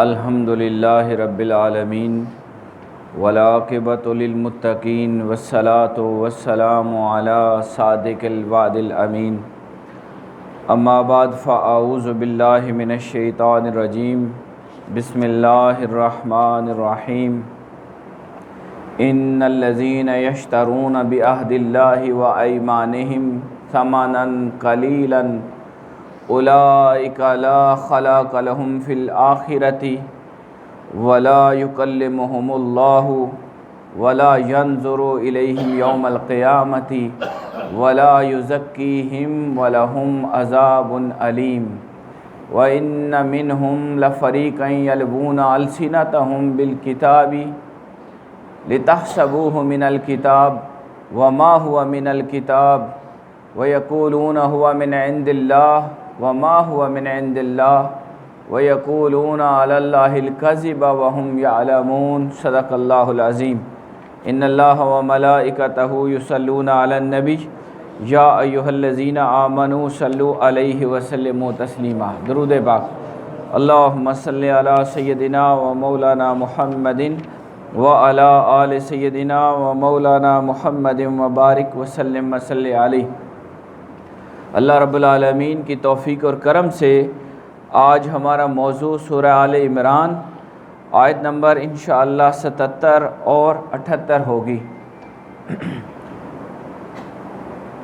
الحمد للہ رب العالمین والعاقبۃ للمتقین والصلاۃ والسلام علی صادق الوعد الامین اما بعد فاعوذ باللہ من الشیطان الرجیم بسم اللہ الرحمن الرحیم ان الذین یشترون بعہد اللہ وایمانہم ثمنا قلیلا اولئک لا خلاق لهم فی الآخرۃ ولا یکلمہم اللہ ولا ینظر الیہم یوم القیامۃ ولا یزکیہم ولہم عذاب علیم وَإِنَّ مِنْهُمْ لَفَرِيقًا يَلْوُونَ أَلْسِنَتَهُمْ بِالْكِتَابِ لِتَحْسَبُوهُ مِنَ الْكِتَابِ وَمَا هُوَ مِنَ الْكِتَابِ وَيَقُولُونَ هُوَ مِنْ عِنْدِ اللَّهِ وَمَا هُوَ مِنْ عِنْدِ اللَّهِ وَيَقُولُونَ عَلَى اللَّهِ الْكَذِبَ وَهُمْ يَعْلَمُونَ صدق اللہ العظیم۔ ان اللہ وملائکتہ یصلون علی النبی یا ایہا الذین آمنوا صلوا علیہ وسلموا تسلیما۔ درود پاک۔ اللہم صلی علی سیدنا و مولانا محمد وعلی آل سیدنا و مولانا محمد وبارک وسلم وصلی علیہ۔ اللہ رب العالمین کی توفیق اور کرم سے آج ہمارا موضوع سورہ آل عمران آیت نمبر انشاءاللہ 77 اور 78 ہوگی۔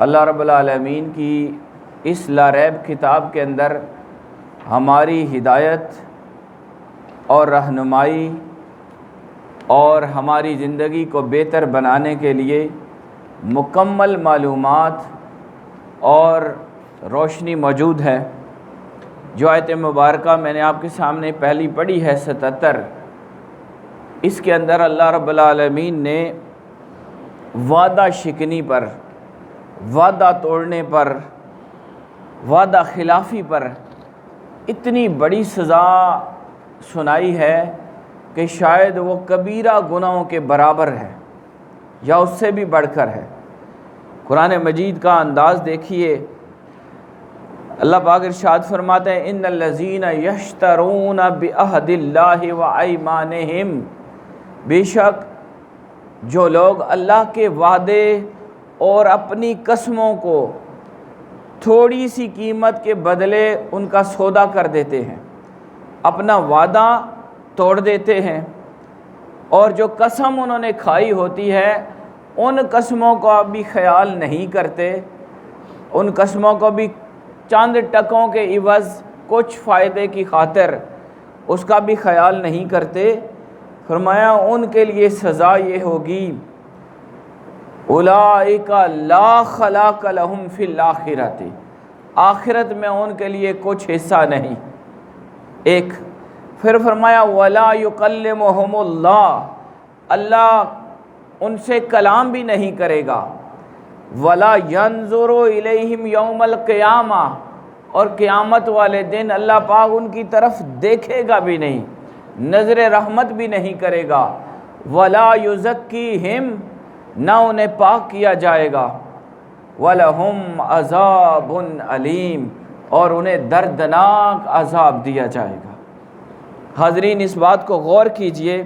اللہ رب العالمین کی اس لا ریب کتاب کے اندر ہماری ہدایت اور رہنمائی اور ہماری زندگی کو بہتر بنانے کے لیے مکمل معلومات اور روشنی موجود ہے۔ جو آیت مبارکہ میں نے آپ کے سامنے پہلی پڑھی ہے 77، اس کے اندر اللہ رب العالمین نے وعدہ شکنی پر، وعدہ توڑنے پر، وعدہ خلافی پر اتنی بڑی سزا سنائی ہے کہ شاید وہ کبیرہ گناہوں کے برابر ہے یا اس سے بھی بڑھ کر ہے۔ قرآن مجید کا انداز دیکھیے، اللہ پاک ارشاد فرماتے ہیں ان الذین یشترون بعہد اللہ وایمانہم، بے شک جو لوگ اللہ کے وعدے اور اپنی قسموں کو تھوڑی سی قیمت کے بدلے ان کا سودا کر دیتے ہیں، اپنا وعدہ توڑ دیتے ہیں، اور جو قسم انہوں نے کھائی ہوتی ہے ان قسموں کا بھی خیال نہیں کرتے، ان قسموں کو بھی چند ٹکوں کے عوض کچھ فائدے کی خاطر اس کا بھی خیال نہیں کرتے۔ فرمایا ان کے لیے سزا یہ ہوگی اولئک لا خلاق لهم فی الآخرۃ، آخرت میں ان کے لیے کچھ حصہ نہیں۔ ایک پھر فرمایا ولا یکلمہم اللہ، اللہ ان سے کلام بھی نہیں کرے گا، ولا ینظر الیہم یوم القیامہ، اور قیامت والے دن اللہ پاک ان کی طرف دیکھے گا بھی نہیں، نظر رحمت بھی نہیں کرے گا، ولا یزکیہم، نہ انہیں پاک کیا جائے گا، وَلَهُمْ عَذَابٌ علیم، اور انہیں دردناک عذاب دیا جائے گا۔ حاضرین اس بات کو غور کیجئے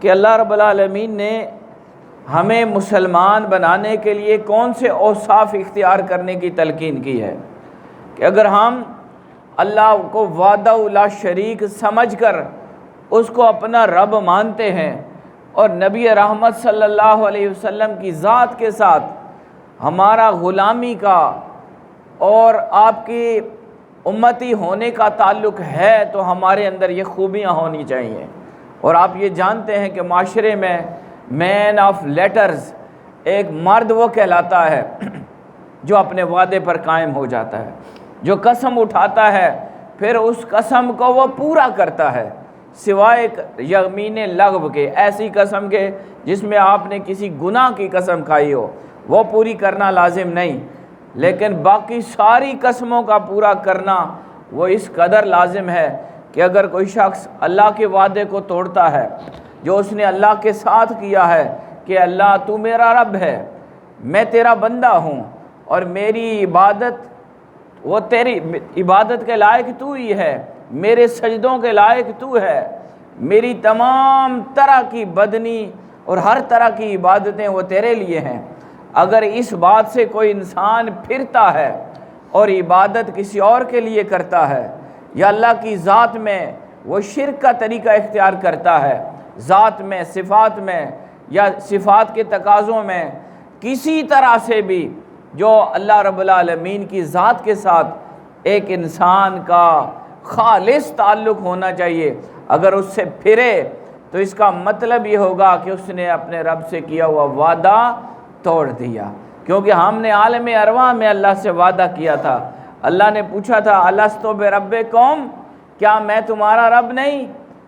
کہ اللہ رب العالمین نے ہمیں مسلمان بنانے کے لیے کون سے اوصاف اختیار کرنے کی تلقین کی ہے کہ اگر ہم اللہ کو وحدہ لا شریک سمجھ کر اس کو اپنا رب مانتے ہیں اور نبی رحمت صلی اللہ علیہ وسلم کی ذات کے ساتھ ہمارا غلامی کا اور آپ کی امتی ہونے کا تعلق ہے تو ہمارے اندر یہ خوبیاں ہونی چاہیے۔ اور آپ یہ جانتے ہیں کہ معاشرے میں مین آف لیٹرز ایک مرد وہ کہلاتا ہے جو اپنے وعدے پر قائم ہو جاتا ہے، جو قسم اٹھاتا ہے پھر اس قسم کو وہ پورا کرتا ہے، سوائے یمین لغو کے، ایسی قسم کے جس میں آپ نے کسی گناہ کی قسم کھائی ہو وہ پوری کرنا لازم نہیں، لیکن باقی ساری قسموں کا پورا کرنا وہ اس قدر لازم ہے کہ اگر کوئی شخص اللہ کے وعدے کو توڑتا ہے جو اس نے اللہ کے ساتھ کیا ہے کہ اللہ تو میرا رب ہے، میں تیرا بندہ ہوں اور میری عبادت وہ تیری عبادت کے لائق تو ہی ہے، میرے سجدوں کے لائق تو ہے، میری تمام طرح کی بدنی اور ہر طرح کی عبادتیں وہ تیرے لیے ہیں۔ اگر اس بات سے کوئی انسان پھرتا ہے اور عبادت کسی اور کے لیے کرتا ہے، یا اللہ کی ذات میں وہ شرک کا طریقہ اختیار کرتا ہے، ذات میں، صفات میں، یا صفات کے تقاضوں میں کسی طرح سے بھی جو اللہ رب العالمین کی ذات کے ساتھ ایک انسان کا خالص تعلق ہونا چاہیے، اگر اس سے پھرے تو اس کا مطلب یہ ہوگا کہ اس نے اپنے رب سے کیا ہوا وعدہ توڑ دیا، کیونکہ ہم نے عالم ارواح میں اللہ سے وعدہ کیا تھا۔ اللہ نے پوچھا تھا الستو بربکم، کیا میں تمہارا رب نہیں؟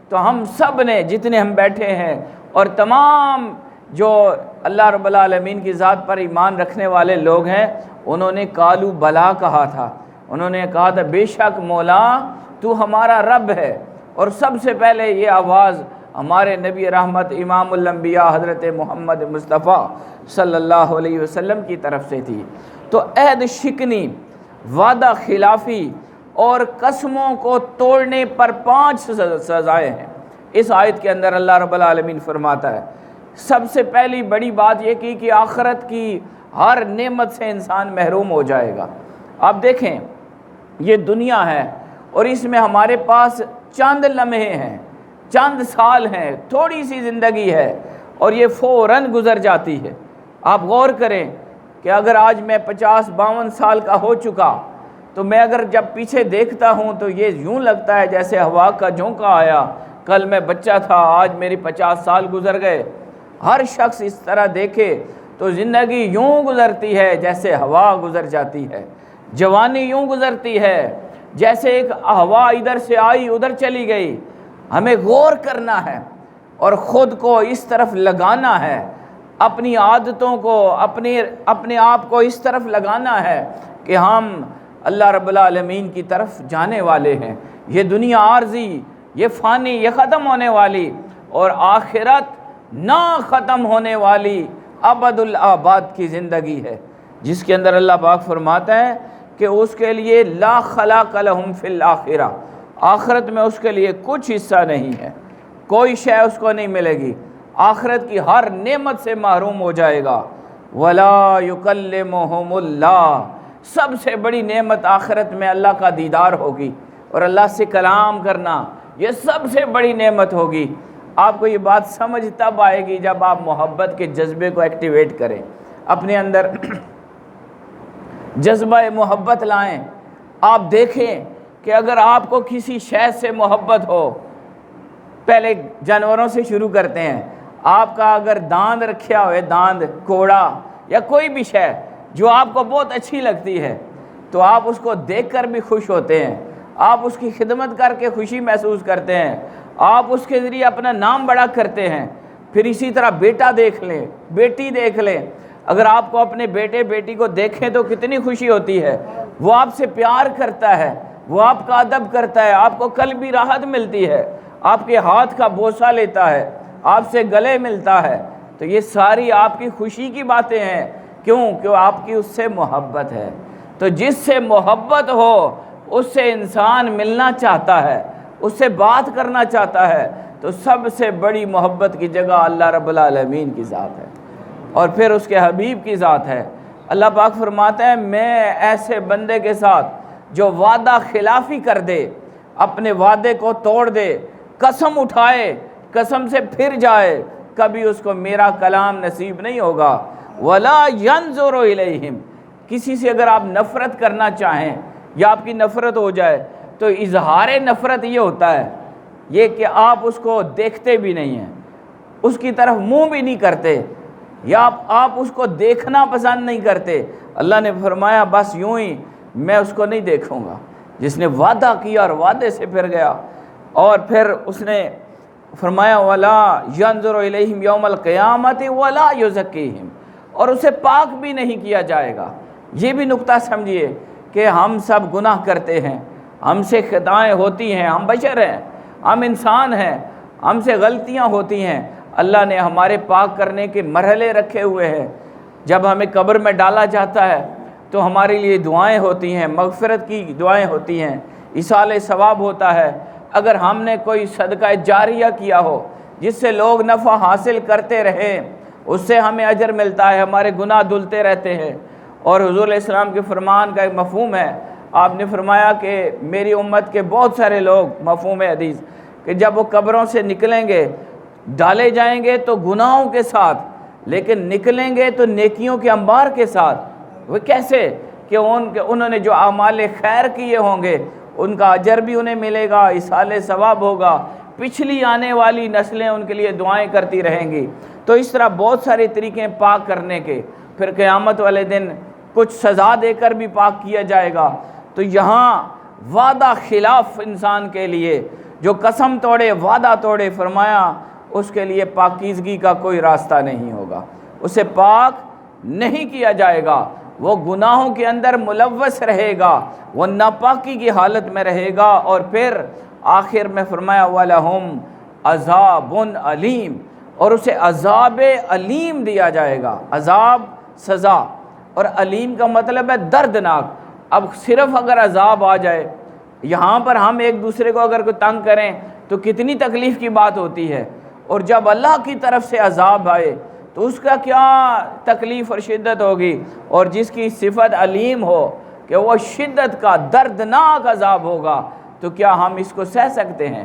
تو ہم سب نے، جتنے ہم بیٹھے ہیں اور تمام جو اللہ رب العالمین کی ذات پر ایمان رکھنے والے لوگ ہیں، انہوں نے قالوا بلا کہا تھا، انہوں نے کہا تھا بے شک مولا تو ہمارا رب ہے۔ اور سب سے پہلے یہ آواز ہمارے نبی رحمت امام الانبیاء حضرت محمد مصطفیٰ صلی اللہ علیہ وسلم کی طرف سے تھی۔ تو عہد شکنی، وعدہ خلافی اور قسموں کو توڑنے پر 5 سزائیں ہیں اس آیت کے اندر۔ اللہ رب العالمین فرماتا ہے سب سے پہلی بڑی بات یہ کی کہ آخرت کی ہر نعمت سے انسان محروم ہو جائے گا۔ آپ دیکھیں یہ دنیا ہے اور اس میں ہمارے پاس چند لمحے ہیں، چند سال ہیں، تھوڑی سی زندگی ہے اور یہ فوراً گزر جاتی ہے۔ آپ غور کریں کہ اگر آج میں 50-52 سال کا ہو چکا تو میں اگر جب پیچھے دیکھتا ہوں تو یہ یوں لگتا ہے جیسے ہوا کا جھونکا آیا، کل میں بچہ تھا، آج میری 50 سال گزر گئے۔ ہر شخص اس طرح دیکھے تو زندگی یوں گزرتی ہے جیسے ہوا گزر جاتی ہے، جوانی یوں گزرتی ہے جیسے ایک ہوا ادھر سے آئی ادھر چلی گئی۔ ہمیں غور کرنا ہے اور خود کو اس طرف لگانا ہے، اپنی عادتوں کو، اپنے آپ کو اس طرف لگانا ہے کہ ہم اللہ رب العالمین کی طرف جانے والے ہیں۔ یہ دنیا عارضی، یہ فانی، یہ ختم ہونے والی، اور آخرت نہ ختم ہونے والی ابد الآباد کی زندگی ہے، جس کے اندر اللہ پاک فرماتا ہے کہ اس کے لیے لا خلاق لہم فی الآخرہ، آخرت میں اس کے لیے کچھ حصہ نہیں ہے، کوئی شے اس کو نہیں ملے گی، آخرت کی ہر نعمت سے محروم ہو جائے گا۔ ولا یکلمہم اللہ، سب سے بڑی نعمت آخرت میں اللہ کا دیدار ہوگی اور اللہ سے کلام کرنا، یہ سب سے بڑی نعمت ہوگی۔ آپ کو یہ بات سمجھ تب آئے گی جب آپ محبت کے جذبے کو ایکٹیویٹ کریں، اپنے اندر جذبہ محبت لائیں۔ آپ دیکھیں کہ اگر آپ کو کسی شے سے محبت ہو، پہلے جانوروں سے شروع کرتے ہیں، آپ کا اگر داند رکھا ہوئے، داند، کوڑا یا کوئی بھی شے جو آپ کو بہت اچھی لگتی ہے تو آپ اس کو دیکھ کر بھی خوش ہوتے ہیں، آپ اس کی خدمت کر کے خوشی محسوس کرتے ہیں، آپ اس کے ذریعے اپنا نام بڑا کرتے ہیں۔ پھر اسی طرح بیٹا دیکھ لیں، بیٹی دیکھ لیں، اگر آپ کو اپنے بیٹے بیٹی کو دیکھیں تو کتنی خوشی ہوتی ہے، وہ آپ سے پیار کرتا ہے، وہ آپ کا ادب کرتا ہے، آپ کو قلبی راحت ملتی ہے، آپ کے ہاتھ کا بوسہ لیتا ہے، آپ سے گلے ملتا ہے، تو یہ ساری آپ کی خوشی کی باتیں ہیں۔ کیوں؟ کہ آپ کی اس سے محبت ہے۔ تو جس سے محبت ہو اس سے انسان ملنا چاہتا ہے، اس سے بات کرنا چاہتا ہے، تو سب سے بڑی محبت کی جگہ اللہ رب العالمین کی ذات ہے اور پھر اس کے حبیب کی ذات ہے۔ اللہ پاک فرماتے ہیں میں ایسے بندے کے ساتھ جو وعدہ خلافی کر دے، اپنے وعدے کو توڑ دے، قسم اٹھائے، قسم سے پھر جائے، کبھی اس کو میرا کلام نصیب نہیں ہوگا۔ ولا ينظر الیہم، کسی سے اگر آپ نفرت کرنا چاہیں یا آپ کی نفرت ہو جائے تو اظہار نفرت یہ ہوتا ہے یہ کہ آپ اس کو دیکھتے بھی نہیں ہیں، اس کی طرف منہ بھی نہیں کرتے، یا آپ اس کو دیکھنا پسند نہیں کرتے۔ اللہ نے فرمایا بس یوں ہی میں اس کو نہیں دیکھوں گا۔ جس نے وعدہ کیا اور وعدے سے پھر گیا، اور پھر اس نے فرمایا ولا ينظر الیہم یوم القیامت ولا یزکیہم، اور اسے پاک بھی نہیں کیا جائے گا۔ یہ بھی نقطہ سمجھیے کہ ہم سب گناہ کرتے ہیں، ہم سے خطائیں ہوتی ہیں، ہم بشر ہیں، ہم انسان ہیں، ہم سے غلطیاں ہوتی ہیں۔ اللہ نے ہمارے پاک کرنے کے مرحلے رکھے ہوئے ہیں۔ جب ہمیں قبر میں ڈالا جاتا ہے تو ہمارے لیے دعائیں ہوتی ہیں، مغفرت کی دعائیں ہوتی ہیں، ایصال ثواب ہوتا ہے۔ اگر ہم نے کوئی صدقہ جاریہ کیا ہو جس سے لوگ نفع حاصل کرتے رہیں، اس سے ہمیں اجر ملتا ہے، ہمارے گناہ دھلتے رہتے ہیں۔ اور حضور علیہ السلام کے فرمان کا ایک مفہوم ہے، آپ نے فرمایا کہ میری امت کے بہت سارے لوگ، مفہوم حدیث، کہ جب وہ قبروں سے نکلیں گے ڈالے جائیں گے تو گناہوں کے ساتھ، لیکن نکلیں گے تو نیکیوں کے انبار کے ساتھ۔ وہ کیسے؟ کہ انہوں نے جو اعمال خیر کیے ہوں گے ان کا اجر بھی انہیں ملے گا، ایصال ثواب ہوگا، پچھلی آنے والی نسلیں ان کے لیے دعائیں کرتی رہیں گی۔ تو اس طرح بہت سارے طریقے پاک کرنے کے، پھر قیامت والے دن کچھ سزا دے کر بھی پاک کیا جائے گا۔ تو یہاں وعدہ خلاف انسان کے لیے جو قسم توڑے، وعدہ توڑے، فرمایا اس کے لیے پاکیزگی کا کوئی راستہ نہیں ہوگا، اسے پاک نہیں کیا جائے گا، وہ گناہوں کے اندر ملوث رہے گا، وہ ناپاکی کی حالت میں رہے گا۔ اور پھر آخر میں فرمایا وَلَهُمْ عَذَابٌ علیم، اور اسے عذاب علیم دیا جائے گا۔ عذاب سزا، اور علیم کا مطلب ہے دردناک۔ اب صرف اگر عذاب آ جائے، یہاں پر ہم ایک دوسرے کو اگر کوئی تنگ کریں تو کتنی تکلیف کی بات ہوتی ہے، اور جب اللہ کی طرف سے عذاب آئے تو اس کا کیا تکلیف اور شدت ہوگی۔ اور جس کی صفت علیم ہو کہ وہ شدت کا دردناک عذاب ہوگا، تو کیا ہم اس کو سہ سکتے ہیں؟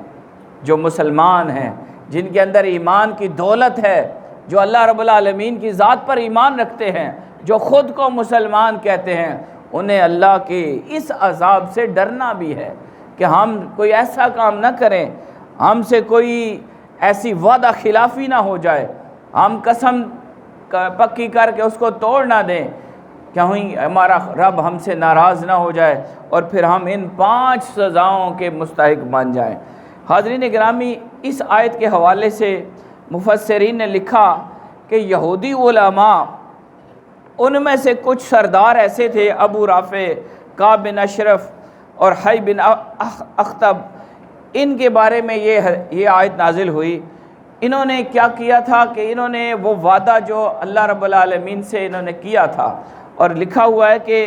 جو مسلمان ہیں، جن کے اندر ایمان کی دولت ہے، جو اللہ رب العالمین کی ذات پر ایمان رکھتے ہیں، جو خود کو مسلمان کہتے ہیں، انہیں اللہ کے اس عذاب سے ڈرنا بھی ہے کہ ہم کوئی ایسا کام نہ کریں، ہم سے کوئی ایسی وعدہ خلافی نہ ہو جائے، ہم قسم پکی کر کے اس کو توڑ نہ دیں، کہیں ہمارا رب ہم سے ناراض نہ ہو جائے اور پھر ہم ان 5 سزاؤں کے مستحق بن جائیں۔ حاضرین گرامی، اس آیت کے حوالے سے مفسرین نے لکھا کہ یہودی علماء، ان میں سے کچھ سردار ایسے تھے، ابو رافع، کعب بن اشرف اور حی بن اخطب، ان کے بارے میں یہ آیت نازل ہوئی۔ انہوں نے کیا کیا تھا کہ انہوں نے وہ وعدہ جو اللہ رب العالمین سے انہوں نے کیا تھا، اور لکھا ہوا ہے کہ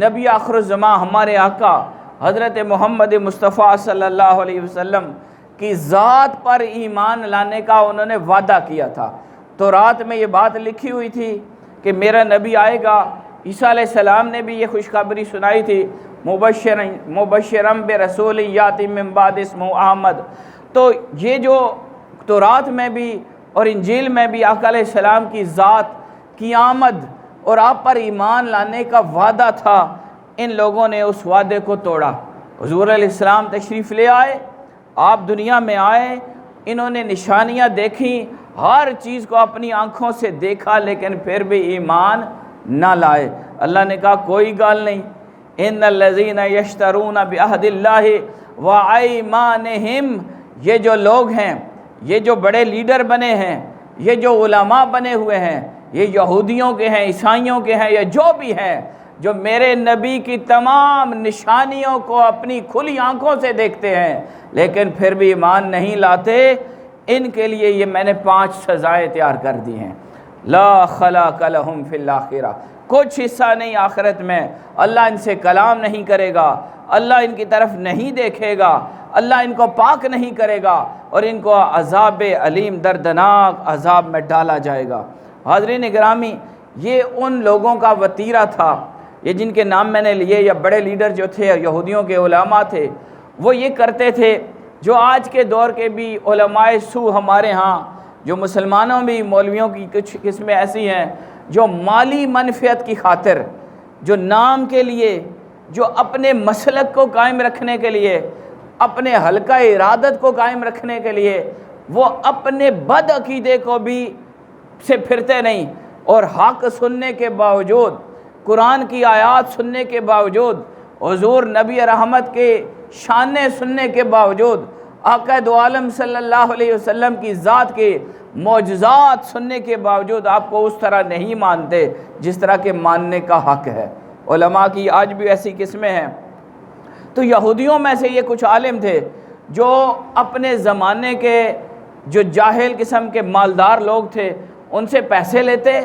نبی آخر الزمان ہمارے آقا حضرت محمد مصطفیٰ صلی اللہ علیہ وسلم کی ذات پر ایمان لانے کا انہوں نے وعدہ کیا تھا۔ تو رات میں یہ بات لکھی ہوئی تھی کہ میرا نبی آئے گا۔ عیسیٰ علیہ السلام نے بھی یہ خوشخبری سنائی تھی، مبشرم برسول یاتی من بعد اسمہ احمد۔ تو یہ جو تورات میں بھی اور انجیل میں بھی آقا علیہ السلام کی ذات کی آمد اور آپ پر ایمان لانے کا وعدہ تھا، ان لوگوں نے اس وعدے کو توڑا۔ حضور علیہ السلام تشریف لے آئے، آپ دنیا میں آئے، انہوں نے نشانیاں دیکھیں، ہر چیز کو اپنی آنکھوں سے دیکھا، لیکن پھر بھی ایمان نہ لائے۔ اللہ نے کہا کوئی گال نہیں، ان الذین یشترون بعہد اللہ وایمانہم، یہ جو لوگ ہیں، یہ جو بڑے لیڈر بنے ہیں، یہ جو علماء بنے ہوئے ہیں، یہ یہودیوں کے ہیں، عیسائیوں کے ہیں، یا جو بھی ہیں، جو میرے نبی کی تمام نشانیوں کو اپنی کھلی آنکھوں سے دیکھتے ہیں لیکن پھر بھی ایمان نہیں لاتے، ان کے لیے یہ میں نے 5 سزائیں تیار کر دی ہیں۔ لا خلاق لہم فی الآخرہ، کچھ حصہ نہیں آخرت میں، اللہ ان سے کلام نہیں کرے گا، اللہ ان کی طرف نہیں دیکھے گا، اللہ ان کو پاک نہیں کرے گا، اور ان کو عذاب علیم دردناک عذاب میں ڈالا جائے گا۔ حاضرین گرامی، یہ ان لوگوں کا وتیرہ تھا، یہ جن کے نام میں نے لیے، یا بڑے لیڈر جو تھے، یہودیوں کے علماء تھے، وہ یہ کرتے تھے جو آج کے دور کے بھی علماء سو ہمارے ہاں، جو مسلمانوں بھی مولویوں کی کچھ قسمیں ایسی ہیں جو مالی منفعت کی خاطر، جو نام کے لیے، جو اپنے مسلک کو قائم رکھنے کے لیے، اپنے حلقہ ارادت کو قائم رکھنے کے لیے، وہ اپنے بد عقیدے کو بھی سے پھرتے نہیں، اور حق سننے کے باوجود، قرآن کی آیات سننے کے باوجود، حضور نبی رحمت کے شانیں سننے کے باوجود، آقا دو عالم صلی اللہ علیہ وسلم کی ذات کے معجزات سننے کے باوجود آپ کو اس طرح نہیں مانتے جس طرح کے ماننے کا حق ہے۔ علماء کی آج بھی ایسی قسمیں ہیں۔ تو یہودیوں میں سے یہ کچھ عالم تھے جو اپنے زمانے کے جو جاہل قسم کے مالدار لوگ تھے ان سے پیسے لیتے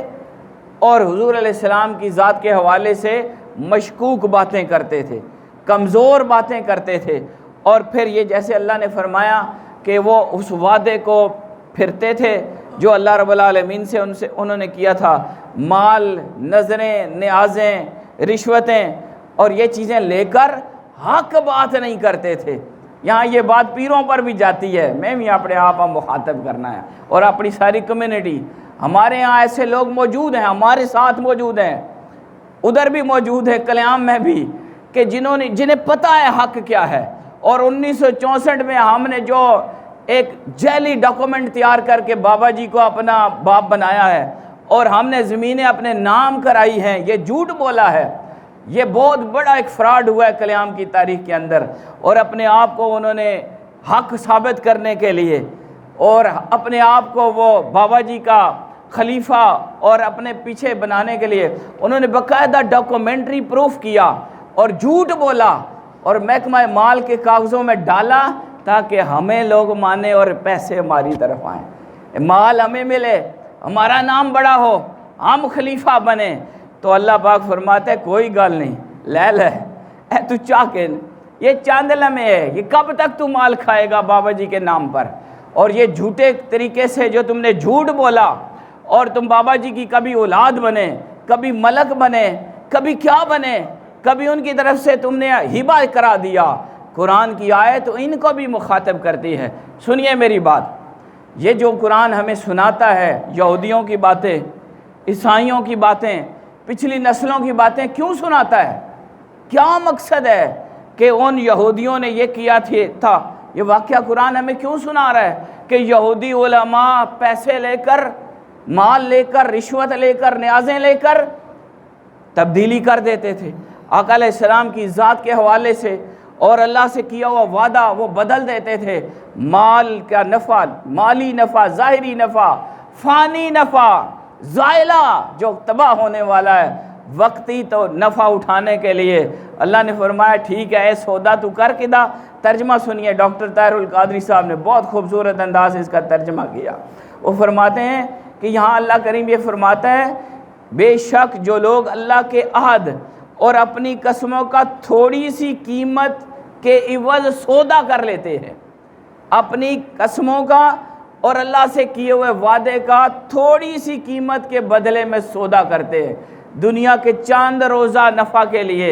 اور حضور علیہ السلام کی ذات کے حوالے سے مشکوک باتیں کرتے تھے۔ کمزور باتیں کرتے تھے، اور پھر یہ جیسے اللہ نے فرمایا کہ وہ اس وعدے کو پھرتے تھے جو اللہ رب العالمین سے انہوں نے کیا تھا، مال، نظریں، نیازیں، رشوتیں اور یہ چیزیں لے کر حق بات نہیں کرتے تھے۔ یہاں یہ بات پیروں پر بھی جاتی ہے، میں بھی اپنے آپ مخاطب کرنا ہے اور اپنی ساری کمیونٹی۔ ہمارے ہاں ایسے لوگ موجود ہیں، ہمارے ساتھ موجود ہیں، ادھر بھی موجود ہے کلیام میں بھی، کہ جنہیں پتہ ہے حق کیا ہے، اور 1964 میں ہم نے جو ایک جعلی ڈاکومنٹ تیار کر کے بابا جی کو اپنا باپ بنایا ہے اور ہم نے زمینیں اپنے نام کرائی ہیں، یہ جھوٹ بولا ہے۔ یہ بہت بڑا ایک فراڈ ہوا ہے کلیام کی تاریخ کے اندر، اور اپنے آپ کو انہوں نے حق ثابت کرنے کے لیے اور اپنے آپ کو وہ بابا جی کا خلیفہ اور اپنے پیچھے بنانے کے لیے انہوں نے باقاعدہ ڈاکومنٹری پروف کیا اور جھوٹ بولا اور محکمہ مال کے کاغذوں میں ڈالا تاکہ ہمیں لوگ مانیں اور پیسے ہماری طرف آئیں، مال ہمیں ملے، ہمارا نام بڑا ہو، ہم خلیفہ بنیں۔ تو اللہ پاک فرماتے ہیں کوئی گل نہیں، لے اے تو چاہ کے یہ چاند لمحے ہے، یہ کب تک تو مال کھائے گا بابا جی کے نام پر؟ اور یہ جھوٹے طریقے سے جو تم نے جھوٹ بولا اور تم بابا جی کی کبھی اولاد بنے، کبھی ملک بنے، کبھی کیا بنے، کبھی ان کی طرف سے تم نے ہبہ کرا دیا۔ قرآن کی آیت ان کو بھی مخاطب کرتی ہے۔ سنیے میری بات، یہ جو قرآن ہمیں سناتا ہے یہودیوں کی باتیں، عیسائیوں کی باتیں، پچھلی نسلوں کی باتیں کیوں سناتا ہے؟ کیا مقصد ہے کہ ان یہودیوں نے یہ کیا تھا؟ یہ واقعہ قرآن ہمیں کیوں سنا رہا ہے کہ یہودی علماء پیسے لے کر، مال لے کر، رشوت لے کر، نیازیں لے کر تبدیلی کر دیتے تھے آقا علیہ السلام کی ذات کے حوالے سے، اور اللہ سے کیا ہوا وعدہ وہ بدل دیتے تھے۔ مال کا نفع، مالی نفع، ظاہری نفع، فانی نفع، زائلہ جو تباہ ہونے والا ہے، وقتی تو نفع اٹھانے کے لیے اللہ نے فرمایا ٹھیک ہے اے سودا تو کر کے دا۔ ترجمہ سنیے، ڈاکٹر طاہر القادری صاحب نے بہت خوبصورت انداز سے اس کا ترجمہ کیا۔ وہ فرماتے ہیں کہ یہاں اللہ کریم یہ فرماتا ہے بے شک جو لوگ اللہ کے عہد اور اپنی قسموں کا تھوڑی سی قیمت کے عوض سودا کر لیتے ہیں، اپنی قسموں کا اور اللہ سے کیے ہوئے وعدے کا تھوڑی سی قیمت کے بدلے میں سودا کرتے ہیں دنیا کے چاند روزہ نفع کے لیے،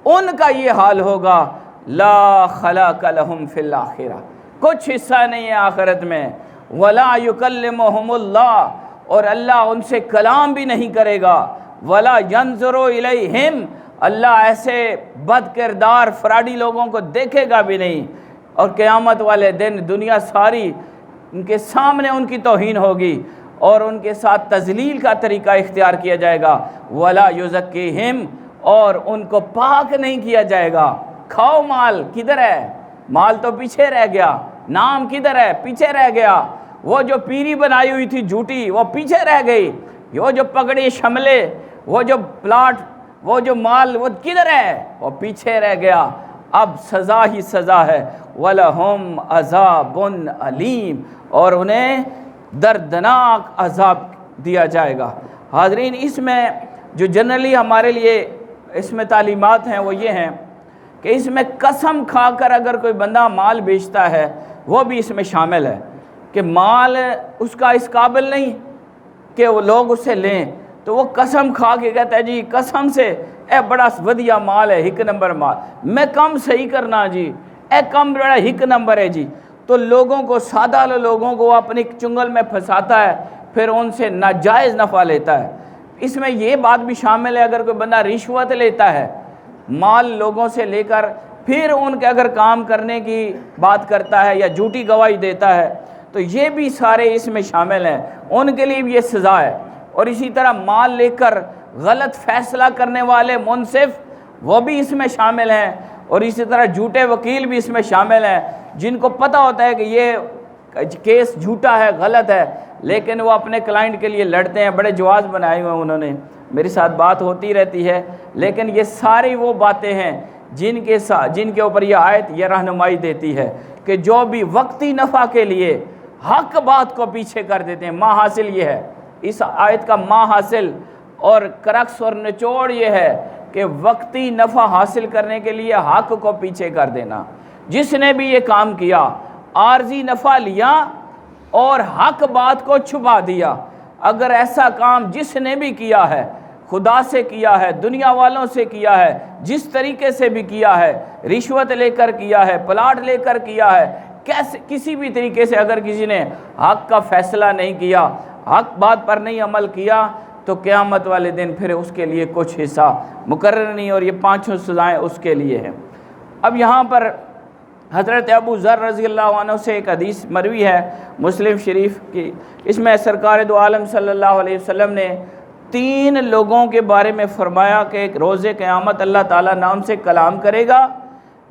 ان کا یہ حال ہوگا لا خلاق لہم فی الآخرہ، کچھ حصہ نہیں ہے آخرت میں، ولا یکلمہم اللہ، اور اللہ ان سے کلام بھی نہیں کرے گا، ولا ینظر الیہم، اللہ ایسے بد کردار فراڈی لوگوں کو دیکھے گا بھی نہیں، اور قیامت والے دن دنیا ساری ان کے سامنے ان کی توہین ہوگی اور ان کے ساتھ تذلیل کا طریقہ اختیار کیا جائے گا، ولا یزکیہم، اور ان کو پاک نہیں کیا جائے گا۔ کھاؤ مال، کدھر ہے؟ مال تو پیچھے رہ گیا، نام کدھر ہے؟ پیچھے رہ گیا، وہ جو پیری بنائی ہوئی تھی جھوٹی وہ پیچھے رہ گئی، وہ جو پگڑی شملے، وہ جو پلاٹ، وہ جو مال، وہ کدھر ہے؟ وہ پیچھے رہ گیا۔ اب سزا ہی سزا ہے، وَلَهُمْ عَذَابٌ عَلِيمٌ، اور انہیں دردناک عذاب دیا جائے گا۔ حاضرین، اس میں جو جنرلی ہمارے لیے اس میں تعلیمات ہیں وہ یہ ہیں کہ اس میں قسم کھا کر اگر کوئی بندہ مال بیچتا ہے وہ بھی اس میں شامل ہے کہ مال اس کا اس قابل نہیں کہ وہ لوگ اس سے لیں، تو وہ قسم کھا کے کہتا ہے جی قسم سے اے بڑا ودیا مال ہے، ہک نمبر مال، میں کم صحیح کرنا جی، اے کم بڑا ہک نمبر ہے جی، تو لوگوں کو، سادہ لوگوں کو اپنی چنگل میں پھنساتا ہے، پھر ان سے ناجائز نفع لیتا ہے۔ اس میں یہ بات بھی شامل ہے اگر کوئی بندہ رشوت لیتا ہے، مال لوگوں سے لے کر پھر ان کے اگر کام کرنے کی بات کرتا ہے یا جھوٹی گواہی دیتا ہے تو یہ بھی سارے اس میں شامل ہیں، ان کے لیے بھی یہ سزا ہے۔ اور اسی طرح مال لے کر غلط فیصلہ کرنے والے منصف وہ بھی اس میں شامل ہیں، اور اسی طرح جھوٹے وکیل بھی اس میں شامل ہیں جن کو پتہ ہوتا ہے کہ یہ کیس جھوٹا ہے، غلط ہے، لیکن وہ اپنے کلائنٹ کے لیے لڑتے ہیں، بڑے جواز بنائے ہوئے ہیں انہوں نے، میری ساتھ بات ہوتی رہتی ہے، لیکن یہ ساری وہ باتیں ہیں جن کے اوپر یہ آیت یہ رہنمائی دیتی ہے کہ جو بھی وقتی نفع کے لیے حق بات کو پیچھے کر دیتے ہیں، ماں حاصل یہ ہے، اس آیت کا ماں حاصل اور کرکس اور نچوڑ یہ ہے کہ وقتی نفع حاصل کرنے کے لیے حق کو پیچھے کر دینا۔ جس نے بھی یہ کام کیا، عارضی نفع لیا اور حق بات کو چھپا دیا، اگر ایسا کام جس نے بھی کیا ہے، خدا سے کیا ہے، دنیا والوں سے کیا ہے، جس طریقے سے بھی کیا ہے، رشوت لے کر کیا ہے، پلاٹ لے کر کیا ہے، کسی بھی طریقے سے اگر کسی نے حق کا فیصلہ نہیں کیا، حق بات پر نہیں عمل کیا، تو قیامت والے دن پھر اس کے لیے کچھ حصہ مقرر نہیں، اور یہ 5 سزائیں اس کے لیے ہیں۔ اب یہاں پر حضرت ابو ذر رضی اللہ عنہ سے ایک حدیث مروی ہے مسلم شریف کی، اس میں سرکار دو عالم صلی اللہ علیہ وسلم نے 3 لوگوں کے بارے میں فرمایا کہ روز قیامت اللہ تعالیٰ نہ ان سے کلام کرے گا،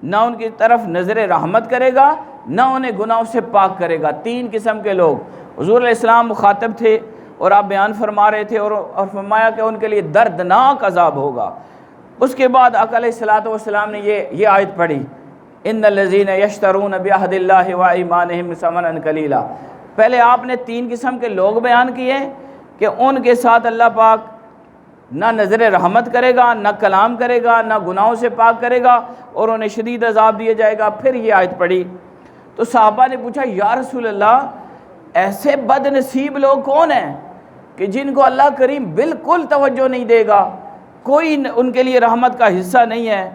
نہ ان کی طرف نظر رحمت کرے گا، نہ انہیں گناہوں سے پاک کرے گا۔ 3 قسم کے لوگ حضور علیہ السلام مخاطب تھے اور آپ بیان فرما رہے تھے، اور فرمایا کہ ان کے لیے دردناک عذاب ہوگا۔ اس کے بعد آقا علیہ الصلوۃ والسلام نے یہ آیت پڑھی، ان الذین یشترون بعہد اللہ وایمانہم ثمنا قلیلا۔ پہلے آپ نے 3 قسم کے لوگ بیان کیے کہ ان کے ساتھ اللہ پاک نہ نظر رحمت کرے گا، نہ کلام کرے گا، نہ گناہوں سے پاک کرے گا، اور انہیں شدید عذاب دیا جائے گا۔ پھر یہ آیت پڑھی تو صحابہ نے پوچھا، یا رسول اللہ، ایسے بد نصیب لوگ کون ہیں کہ جن کو اللہ کریم بالکل توجہ نہیں دے گا، کوئی ان کے لیے رحمت کا حصہ نہیں ہے،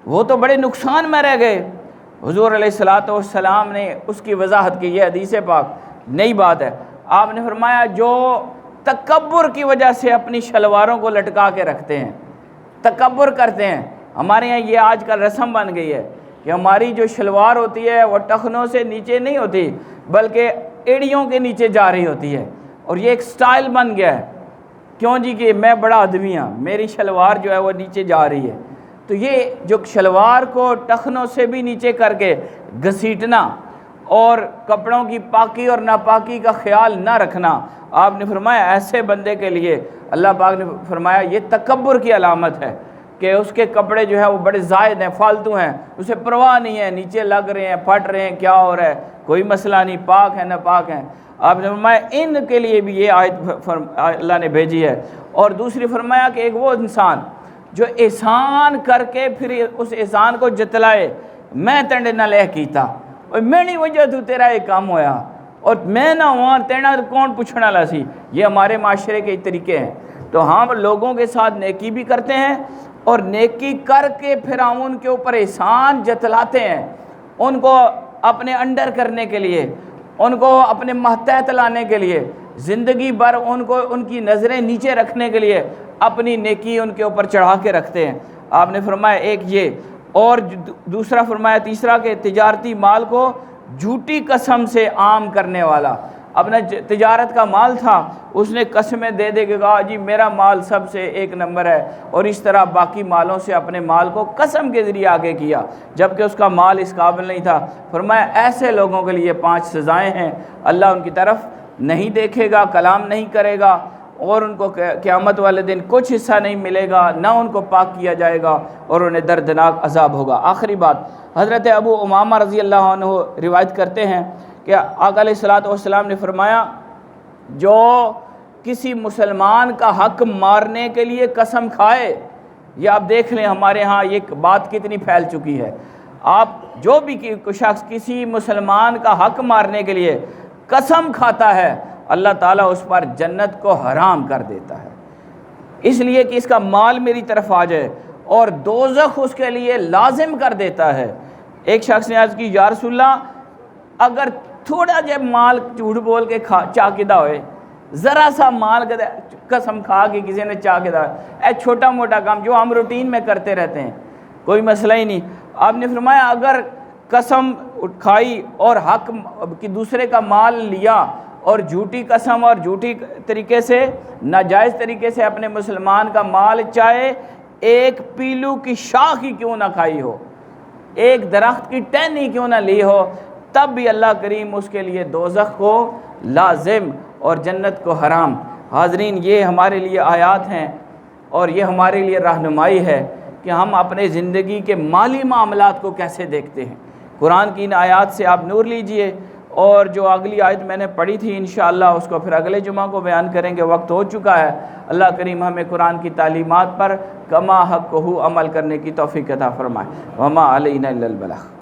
وہ تو بڑے نقصان میں رہ گئے۔ حضور علیہ الصلوۃ والسلام نے اس کی وضاحت کی، یہ حدیث پاک نئی بات ہے۔ آپ نے فرمایا جو تکبر کی وجہ سے اپنی شلواروں کو لٹکا کے رکھتے ہیں، تکبر کرتے ہیں۔ ہمارے یہاں یہ آج کل رسم بن گئی ہے کہ ہماری جو شلوار ہوتی ہے وہ ٹخنوں سے نیچے نہیں ہوتی بلکہ ایڑیوں کے نیچے جا رہی ہوتی ہے، اور یہ ایک سٹائل بن گیا ہے، کیوں جی کہ میں بڑا آدمی ہوں، میری شلوار جو ہے وہ نیچے جا رہی ہے۔ تو یہ جو شلوار کو ٹخنوں سے بھی نیچے کر کے گھسیٹنا اور کپڑوں کی پاکی اور ناپاکی کا خیال نہ رکھنا، آپ نے فرمایا ایسے بندے کے لیے اللہ پاک نے فرمایا یہ تکبر کی علامت ہے کہ اس کے کپڑے جو ہے وہ بڑے زائد ہیں، فالتو ہیں، اسے پرواہ نہیں ہے، نیچے لگ رہے ہیں، پھٹ رہے ہیں، کیا ہو رہا ہے، کوئی مسئلہ نہیں، پاک ہے نہ پاک ہیں۔ آپ نے فرمایا ان کے لیے بھی یہ آیت اللہ نے بھیجی ہے۔ اور دوسری فرمایا کہ ایک وہ انسان جو احسان کر کے پھر اس احسان کو جتلائے، میں تینڈے نہ لے کیتا، اور میری وجہ تو تیرا یہ کام ہویا، اور میں نہ ہوا تینا کون پوچھنا لا سی۔ یہ ہمارے معاشرے کے طریقے ہیں۔ تو ہم لوگوں کے ساتھ نیکی بھی کرتے ہیں، اور نیکی کر کے پھر ہم ان کے اوپر احسان جتلاتے ہیں، ان کو اپنے انڈر کرنے کے لیے، ان کو اپنے ماتحت لانے کے لیے، زندگی بھر ان کو ان کی نظریں نیچے رکھنے کے لیے اپنی نیکی ان کے اوپر چڑھا کے رکھتے ہیں۔ آپ نے فرمایا ایک یہ، اور دوسرا فرمایا تیسرا کہ تجارتی مال کو جھوٹی قسم سے عام کرنے والا، اپنا تجارت کا مال تھا، اس نے قسمیں دے دے کے کہا جی میرا مال سب سے 1 نمبر ہے، اور اس طرح باقی مالوں سے اپنے مال کو قسم کے ذریعے آگے کیا جبکہ اس کا مال اس قابل نہیں تھا۔ فرمایا ایسے لوگوں کے لیے 5 سزائیں ہیں، اللہ ان کی طرف نہیں دیکھے گا، کلام نہیں کرے گا، اور ان کو قیامت والے دن کچھ حصہ نہیں ملے گا، نہ ان کو پاک کیا جائے گا، اور انہیں دردناک عذاب ہوگا۔ آخری بات، حضرت ابو امامہ رضی اللہ عنہ روایت کرتے ہیں کہ آقا علیہ الصلوۃ والسلام نے فرمایا جو کسی مسلمان کا حق مارنے کے لیے قسم کھائے، یہ آپ دیکھ لیں ہمارے ہاں یہ بات کتنی پھیل چکی ہے، آپ جو بھی شخص کسی مسلمان کا حق مارنے کے لیے قسم کھاتا ہے، اللہ تعالیٰ اس پر جنت کو حرام کر دیتا ہے، اس لیے کہ اس کا مال میری طرف آ جائے، اور دوزخ اس کے لیے لازم کر دیتا ہے۔ ایک شخص نے عرض کی یا رسول اللہ، اگر تھوڑا جب مال جھوٹ بول کے چاقیدہ ہوئے، ذرا سا مال قسم کھا کے کسی نے چاقیدہ ہوئے، چھوٹا موٹا کام جو ہم روٹین میں کرتے رہتے ہیں، کوئی مسئلہ ہی نہیں۔ آپ نے فرمایا اگر قسم کھائی اور حق کی دوسرے کا مال لیا، اور جھوٹی قسم اور جھوٹی طریقے سے ناجائز طریقے سے اپنے مسلمان کا مال، چاہے ایک پیلو کی شاخ ہی کیوں نہ کھائی ہو، ایک درخت کی ٹہنی کیوں نہ لی ہو، تب بھی اللہ کریم اس کے لیے دوزخ کو لازم اور جنت کو حرام۔ حاضرین، یہ ہمارے لیے آیات ہیں اور یہ ہمارے لیے رہنمائی ہے کہ ہم اپنے زندگی کے مالی معاملات کو کیسے دیکھتے ہیں۔ قرآن کی ان آیات سے آپ نور لیجئے اور جو اگلی آیت میں نے پڑھی تھی انشاءاللہ اس کو پھر اگلے جمعہ کو بیان کریں گے، وقت ہو چکا ہے۔ اللہ کریم ہمیں قرآن کی تعلیمات پر کما حق عمل کرنے کی توفیق عطا فرمائے۔ وما علینا الا البلاغ۔